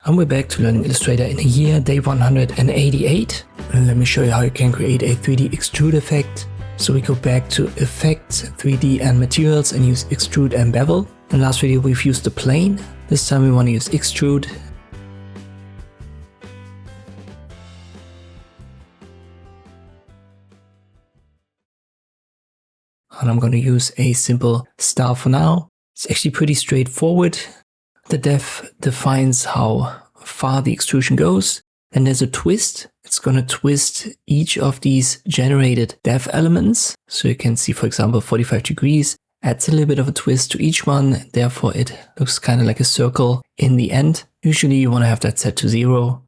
And we're back to learning Illustrator in a year, day 188. And let me show you how you can create a 3D extrude effect. So we go back to Effect, 3D and Materials and use Extrude and Bevel. In the last video we've used the plane. This time we want to use Extrude. And I'm going to use a simple star for now. It's actually pretty straightforward. The depth defines how far the extrusion goes. Then there's a twist. It's going to twist each of these generated depth elements. So you can see, for example, 45 degrees adds a little bit of a twist to each one. Therefore, it looks kind of like a circle in the end. Usually you want to have that set to 0.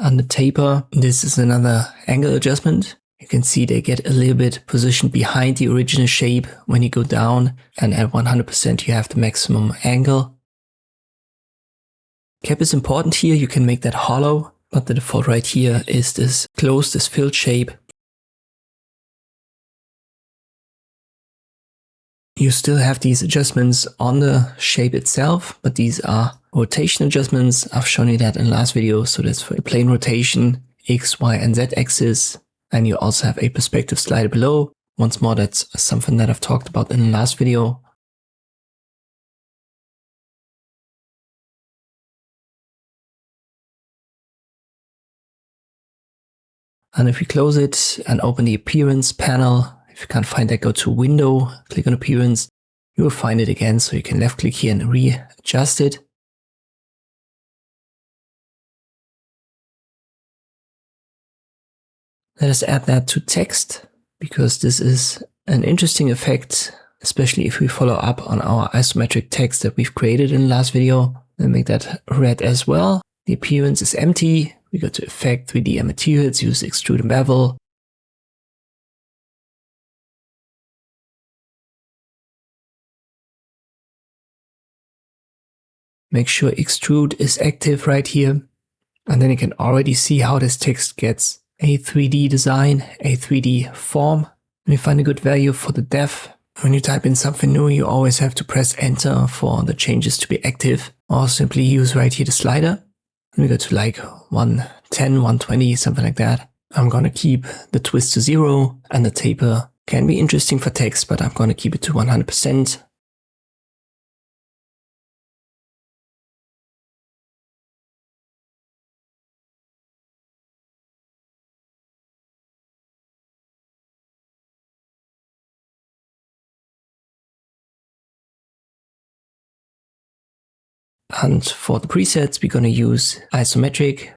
On the taper, this is another angle adjustment. You can see they get a little bit positioned behind the original shape when you go down, and at 100% you have the maximum angle. Cap is important here. You can make that hollow, but the default right here is this closed, this filled shape. You still have these adjustments on the shape itself, but these are rotation adjustments. I've shown you that in the last video. So that's for a plane rotation, X, Y, and Z axis. And you also have a perspective slider below. Once more, that's something that I've talked about in the last video. And if we close it and open the appearance panel, if you can't find that, go to Window, click on Appearance. You will find it again, so you can left click here and readjust it. Let us add that to text, because this is an interesting effect, especially if we follow up on our isometric text that we've created in the last video. And make that red as well. The appearance is empty. We go to Effect, 3D and Materials, use Extrude and Bevel. Make sure Extrude is active right here. And then you can already see how this text gets a 3D design, a 3D form. When you find a good value for the depth, when you type in something new, you always have to press Enter for the changes to be active, or simply use right here the slider. And we go to like 110, 120, something like that. I'm going to keep the twist to 0, and the taper can be interesting for text, but I'm going to keep it to 100%. And for the presets, we're going to use isometric,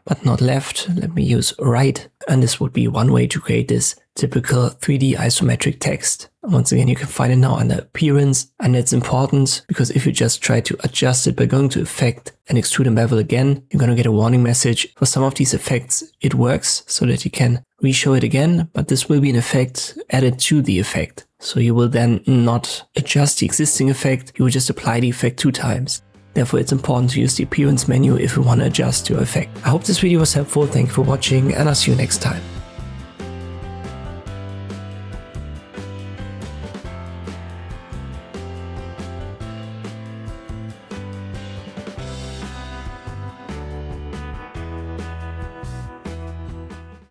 but not left. Let me use right. And this would be one way to create this typical 3D isometric text. Once again, you can find it now under Appearance. And that's important because if you just try to adjust it by going to Effect and Extrude and Bevel again, you're going to get a warning message. For some of these effects, it works so that you can re-show it again, but this will be an effect added to the effect. So you will then not adjust the existing effect, you will just apply the effect 2 times. Therefore, it's important to use the Appearance menu if you want to adjust your effect. I hope this video was helpful. Thank you for watching, and I'll see you next time.